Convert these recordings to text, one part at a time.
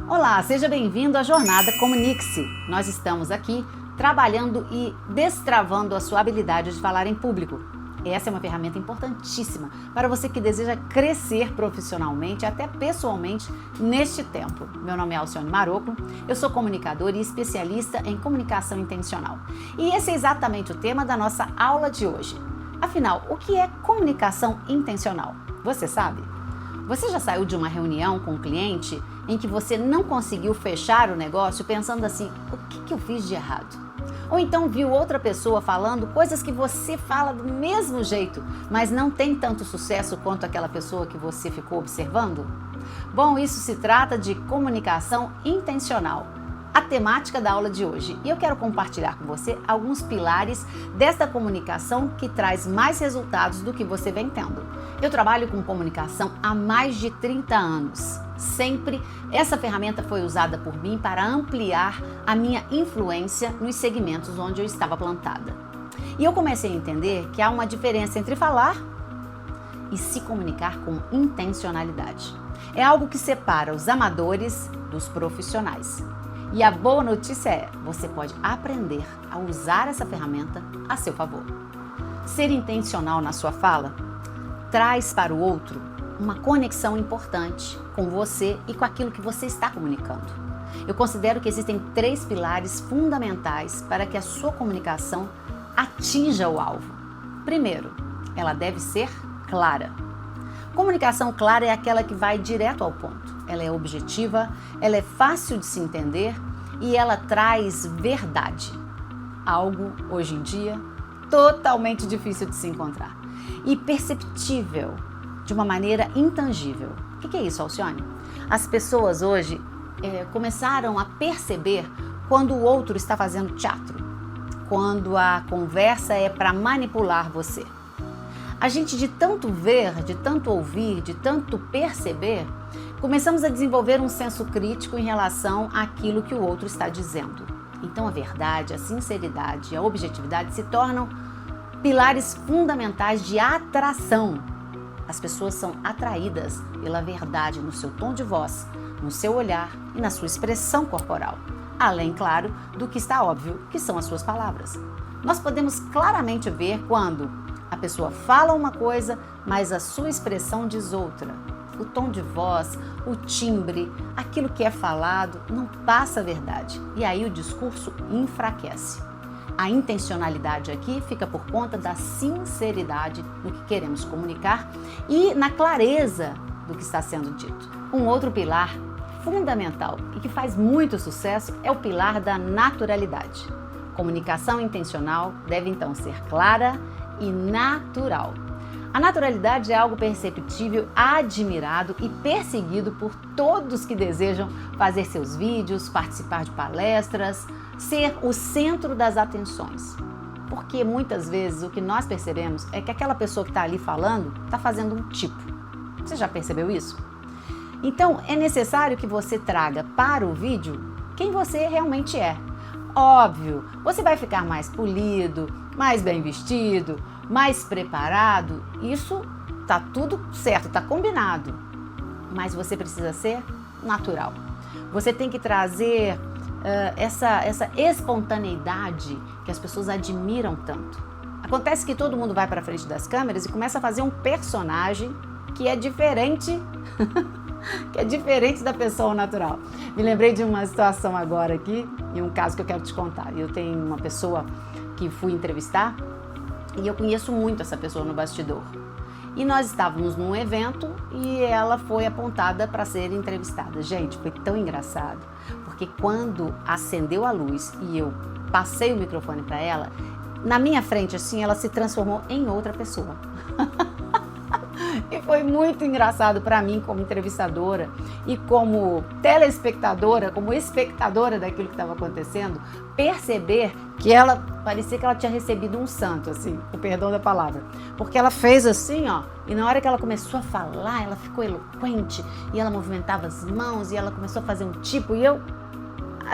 Olá, seja bem-vindo à Jornada Comunique-se. Nós estamos aqui trabalhando e destravando a sua habilidade de falar em público. Essa é uma ferramenta importantíssima para você que deseja crescer profissionalmente e até pessoalmente neste tempo. Meu nome é Alcione Marocco, eu sou comunicadora e especialista em comunicação intencional. E esse é exatamente o tema da nossa aula de hoje. Afinal, o que é comunicação intencional? Você sabe? Você já saiu de uma reunião com um cliente em que você não conseguiu fechar o negócio pensando assim, o que eu fiz de errado? Ou então viu outra pessoa falando coisas que você fala do mesmo jeito, mas não tem tanto sucesso quanto aquela pessoa que você ficou observando? Bom, isso se trata de comunicação intencional, a temática da aula de hoje. E eu quero compartilhar com você alguns pilares desta comunicação que traz mais resultados do que você vem tendo. Eu trabalho com comunicação há mais de 30 anos. Sempre essa ferramenta foi usada por mim para ampliar a minha influência nos segmentos onde eu estava plantada. E eu comecei a entender que há uma diferença entre falar e se comunicar com intencionalidade. É algo que separa os amadores dos profissionais. E a boa notícia é, você pode aprender a usar essa ferramenta a seu favor. Ser intencional na sua fala traz para o outro uma conexão importante com você e com aquilo que você está comunicando. Eu considero que existem 3 pilares fundamentais para que a sua comunicação atinja o alvo. Primeiro, ela deve ser clara. Comunicação clara é aquela que vai direto ao ponto. Ela é objetiva, ela é fácil de se entender e ela traz verdade. Algo, hoje em dia, totalmente difícil de se encontrar. E perceptível, de uma maneira intangível. O que é isso, Alcione? As pessoas hoje começaram a perceber quando o outro está fazendo teatro, quando a conversa é para manipular você. A gente, de tanto ver, de tanto ouvir, de tanto perceber, começamos a desenvolver um senso crítico em relação àquilo que o outro está dizendo. Então a verdade, a sinceridade e a objetividade se tornam pilares fundamentais de atração. As pessoas são atraídas pela verdade no seu tom de voz, no seu olhar e na sua expressão corporal. Além, claro, do que está óbvio, que são as suas palavras. Nós podemos claramente ver quando a pessoa fala uma coisa, mas a sua expressão diz outra. O tom de voz, o timbre, aquilo que é falado não passa a verdade. E aí o discurso enfraquece. A intencionalidade aqui fica por conta da sinceridade no que queremos comunicar e na clareza do que está sendo dito. Um outro pilar fundamental e que faz muito sucesso é o pilar da naturalidade. Comunicação intencional deve então ser clara e natural. A naturalidade é algo perceptível, admirado e perseguido por todos que desejam fazer seus vídeos, participar de palestras, ser o centro das atenções. Porque muitas vezes o que nós percebemos é que aquela pessoa que está ali falando está fazendo um tipo. Você já percebeu isso? Então é necessário que você traga para o vídeo quem você realmente é. Óbvio, você vai ficar mais polido, mais bem vestido, mais preparado, isso tá tudo certo, tá combinado, mas você precisa ser natural. Você tem que trazer essa espontaneidade que as pessoas admiram tanto. Acontece que todo mundo vai para frente das câmeras e começa a fazer um personagem que é diferente, que é diferente da pessoa natural. Me lembrei de uma situação agora aqui, e um caso que eu quero te contar. Eu tenho uma pessoa que fui entrevistar, e eu conheço muito essa pessoa no bastidor. E nós estávamos num evento e ela foi apontada para ser entrevistada. Gente, foi tão engraçado, porque quando acendeu a luz e eu passei o microfone para ela, na minha frente, assim, ela se transformou em outra pessoa. E foi muito engraçado para mim como entrevistadora e como telespectadora, como espectadora daquilo que estava acontecendo, perceber que ela parecia que ela tinha recebido um santo, assim, com perdão da palavra. Porque ela fez assim, ó, e na hora que ela começou a falar, ela ficou eloquente e ela movimentava as mãos e ela começou a fazer um tipo e eu,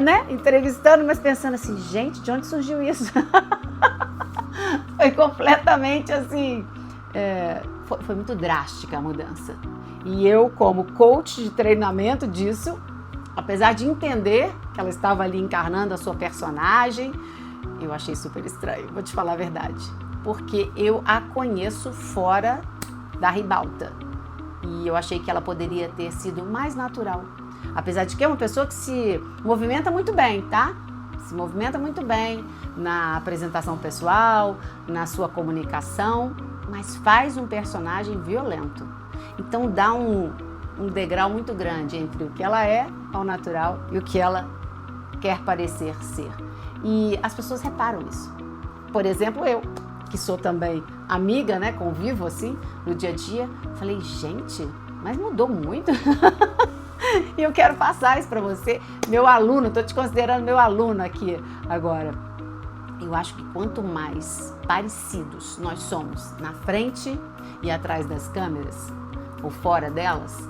né, entrevistando, mas pensando assim, gente, de onde surgiu isso? Foi completamente assim, foi muito drástica a mudança. E eu, como coach de treinamento disso, Apesar de entender que ela estava ali encarnando a sua personagem, eu achei super estranho, vou te falar a verdade. Porque eu a conheço fora da ribalta. E eu achei que ela poderia ter sido mais natural. Apesar de que é uma pessoa que se movimenta muito bem, tá? Se movimenta muito bem na apresentação pessoal, na sua comunicação, mas faz um personagem violento. Então dá um degrau muito grande entre o que ela é ao natural e o que ela quer parecer ser. E as pessoas reparam isso. Por exemplo, eu, que sou também amiga, né, convivo assim no dia a dia, falei, gente, mas mudou muito. E eu quero passar isso para você, meu aluno, estou te considerando meu aluno aqui agora. Eu acho que quanto mais parecidos nós somos na frente e atrás das câmeras, ou fora delas,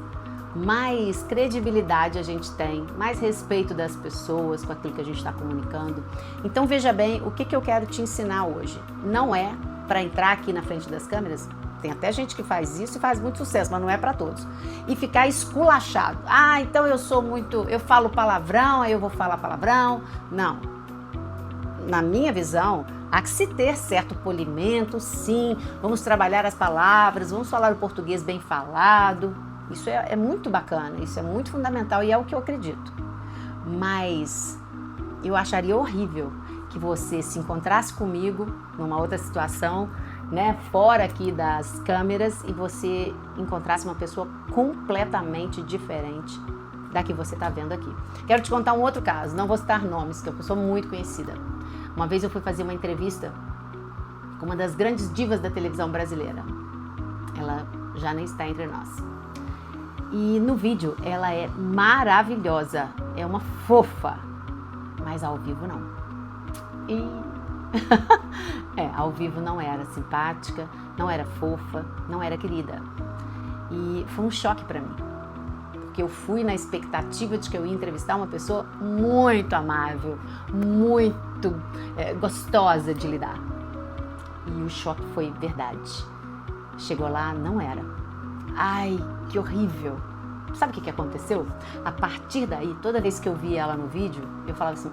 mais credibilidade a gente tem, mais respeito das pessoas com aquilo que a gente está comunicando. Então veja bem, o que eu quero te ensinar hoje. Não é para entrar aqui na frente das câmeras, tem até gente que faz isso e faz muito sucesso, mas não é para todos. E ficar esculachado. Ah, então eu falo palavrão, aí eu vou falar palavrão. Não. Na minha visão, há que se ter certo polimento, sim. Vamos trabalhar as palavras, vamos falar o português bem falado. Isso é muito bacana, isso é muito fundamental e é o que eu acredito. Mas eu acharia horrível que você se encontrasse comigo numa outra situação, né, fora aqui das câmeras, e você encontrasse uma pessoa completamente diferente da que você está vendo aqui. Quero te contar um outro caso, não vou citar nomes, que é uma pessoa muito conhecida. Uma vez eu fui fazer uma entrevista com uma das grandes divas da televisão brasileira. Ela já nem está entre nós. E no vídeo ela é maravilhosa, é uma fofa, mas ao vivo não. Ao vivo não era simpática, não era fofa, não era querida. E foi um choque para mim, porque eu fui na expectativa de que eu ia entrevistar uma pessoa muito amável, muito gostosa de lidar. E o choque foi verdade. Chegou lá, não era. Ai, que horrível. Sabe o que aconteceu? A partir daí, toda vez que eu via ela no vídeo, eu falava assim,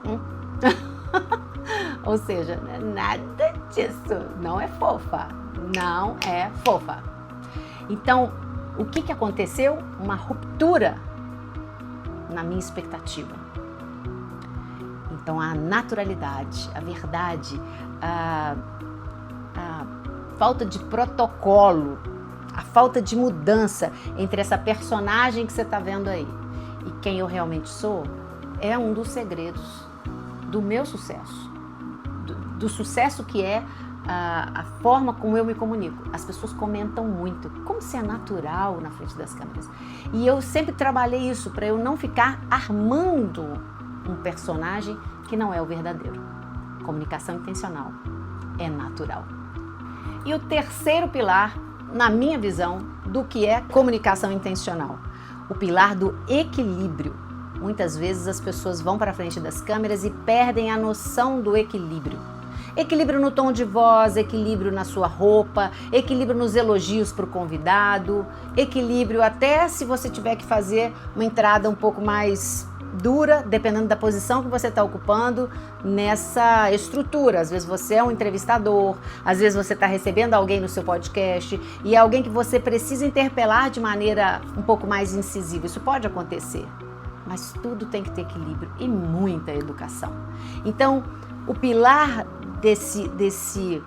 Ou seja, nada disso, não é fofa, não é fofa. Então, o que aconteceu? Uma ruptura na minha expectativa. Então, a naturalidade, a verdade, a falta de protocolo, a falta de mudança entre essa personagem que você está vendo aí e quem eu realmente sou, é um dos segredos do meu sucesso, do sucesso que é a forma como eu me comunico. As pessoas comentam muito, como se é natural na frente das câmeras. E eu sempre trabalhei isso para eu não ficar armando um personagem que não é o verdadeiro. Comunicação intencional é natural. E o terceiro pilar, na minha visão, do que é comunicação intencional, o pilar do equilíbrio. Muitas vezes as pessoas vão para frente das câmeras e perdem a noção do equilíbrio. Equilíbrio no tom de voz, equilíbrio na sua roupa, equilíbrio nos elogios para o convidado, equilíbrio até se você tiver que fazer uma entrada um pouco mais dura, dependendo da posição que você está ocupando nessa estrutura. Às vezes você é um entrevistador, às vezes você está recebendo alguém no seu podcast e é alguém que você precisa interpelar de maneira um pouco mais incisiva. Isso pode acontecer, mas tudo tem que ter equilíbrio e muita educação. Então, o pilar desse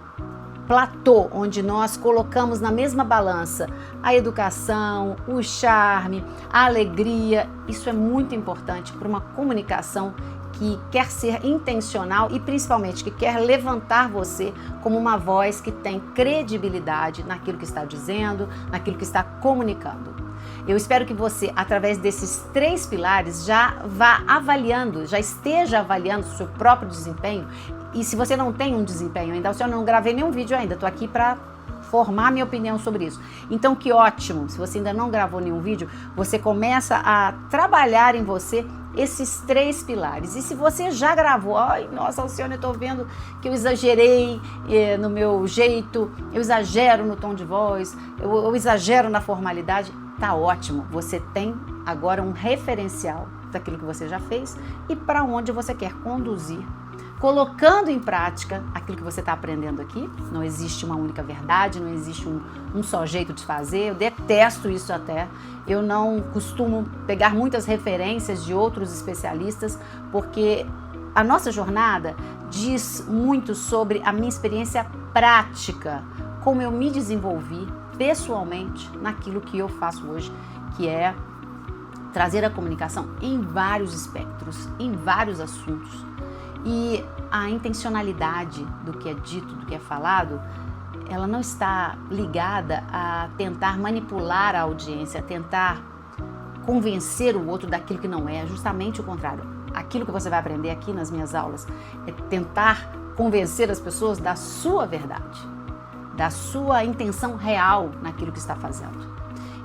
platô, onde nós colocamos na mesma balança a educação, o charme, a alegria, isso é muito importante para uma comunicação que quer ser intencional e principalmente que quer levantar você como uma voz que tem credibilidade naquilo que está dizendo, naquilo que está comunicando. Eu espero que você, através desses 3 pilares, já vá avaliando, já esteja avaliando o seu próprio desempenho. E se você não tem um desempenho ainda, eu não gravei nenhum vídeo ainda, estou aqui para formar minha opinião sobre isso. Então, que ótimo, se você ainda não gravou nenhum vídeo, você começa a trabalhar em você esses 3 pilares. E se você já gravou, ai, nossa, Alcione, eu estou vendo que eu exagerei no meu jeito, eu exagero no tom de voz, eu exagero na formalidade, tá ótimo, você tem agora um referencial daquilo que você já fez e para onde você quer conduzir, colocando em prática aquilo que você está aprendendo aqui. Não existe uma única verdade, não existe um só jeito de fazer. Eu detesto isso até. Eu não costumo pegar muitas referências de outros especialistas, porque a nossa jornada diz muito sobre a minha experiência prática, como eu me desenvolvi pessoalmente naquilo que eu faço hoje, que é trazer a comunicação em vários espectros, em vários assuntos. E a intencionalidade do que é dito, do que é falado, ela não está ligada a tentar manipular a audiência, a tentar convencer o outro daquilo que não é, justamente o contrário. Aquilo que você vai aprender aqui nas minhas aulas é tentar convencer as pessoas da sua verdade, da sua intenção real naquilo que está fazendo.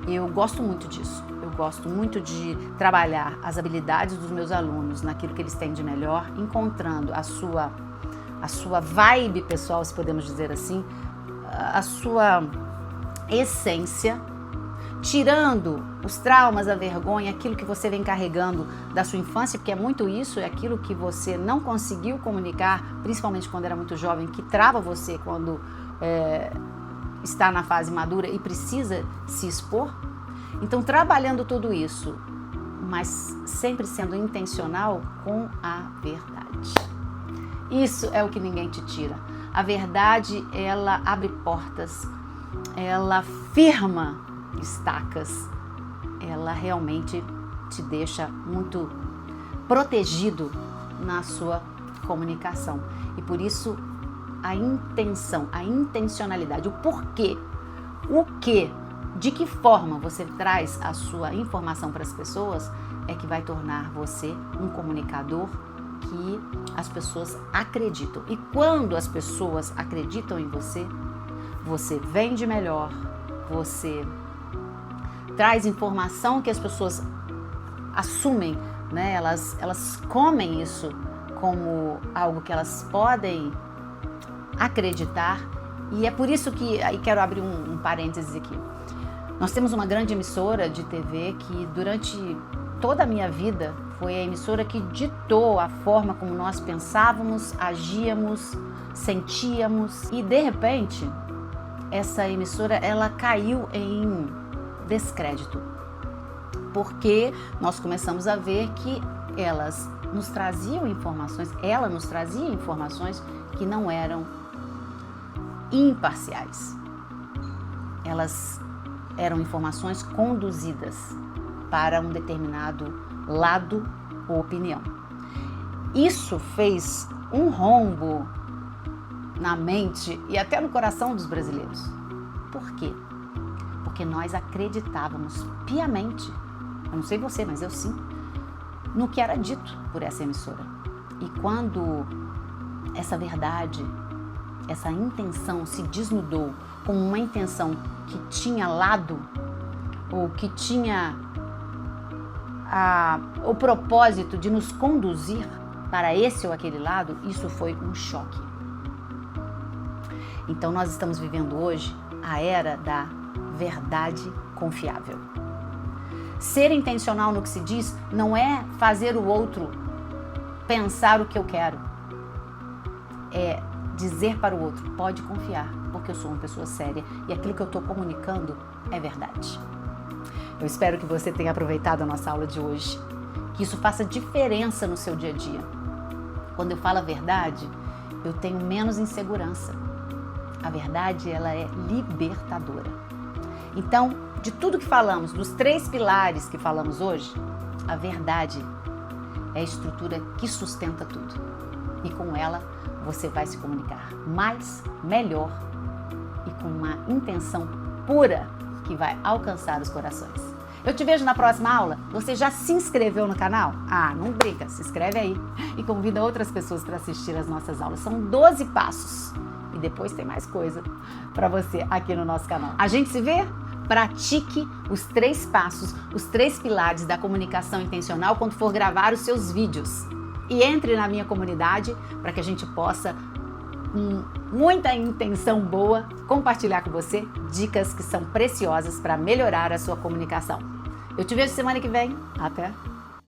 Eu gosto muito disso. Eu gosto muito de trabalhar as habilidades dos meus alunos naquilo que eles têm de melhor, encontrando a sua vibe pessoal, se podemos dizer assim, a sua essência, tirando os traumas, a vergonha, aquilo que você vem carregando da sua infância, porque é muito isso, é aquilo que você não conseguiu comunicar, principalmente quando era muito jovem, que trava você quando está na fase madura e precisa se expor. Então, trabalhando tudo isso, mas sempre sendo intencional com a verdade. Isso é o que ninguém te tira. A verdade, ela abre portas, ela firma estacas, ela realmente te deixa muito protegido na sua comunicação. E por isso, a intenção, a intencionalidade, o porquê, o que, de que forma você traz a sua informação para as pessoas é que vai tornar você um comunicador que as pessoas acreditam. E quando as pessoas acreditam em você, você vende melhor, você traz informação que as pessoas assumem, né? Elas comem isso como algo que elas podem acreditar. E é por isso que, aí quero abrir um parênteses aqui. Nós temos uma grande emissora de TV que durante toda a minha vida foi a emissora que ditou a forma como nós pensávamos, agíamos, sentíamos. E de repente, essa emissora ela caiu em descrédito, porque nós começamos a ver que ela nos trazia informações que não eram imparciais. Elas eram informações conduzidas para um determinado lado ou opinião. Isso fez um rombo na mente e até no coração dos brasileiros. Por quê? Porque nós acreditávamos piamente, eu não sei você, mas eu sim, no que era dito por essa emissora. E quando essa verdade, essa intenção se desnudou como uma intenção que tinha lado ou que tinha o propósito de nos conduzir para esse ou aquele lado, isso foi um choque. Então nós estamos vivendo hoje a era da verdade confiável. Ser intencional no que se diz não é fazer o outro pensar o que eu quero. É dizer para o outro, pode confiar, porque eu sou uma pessoa séria e aquilo que eu estou comunicando é verdade. Eu espero que você tenha aproveitado a nossa aula de hoje, que isso faça diferença no seu dia a dia. Quando eu falo a verdade, eu tenho menos insegurança. A verdade, ela é libertadora. Então, de tudo que falamos, dos 3 pilares que falamos hoje, a verdade é a estrutura que sustenta tudo. E com ela, você vai se comunicar mais, melhor e com uma intenção pura que vai alcançar os corações. Eu te vejo na próxima aula. Você já se inscreveu no canal? Ah, não brinca, se inscreve aí e convida outras pessoas para assistir as nossas aulas. São 12 passos e depois tem mais coisa para você aqui no nosso canal. A gente se vê? Pratique os 3 passos, os 3 pilares da comunicação intencional quando for gravar os seus vídeos. E entre na minha comunidade para que a gente possa, com muita intenção boa, compartilhar com você dicas que são preciosas para melhorar a sua comunicação. Eu te vejo semana que vem. Até!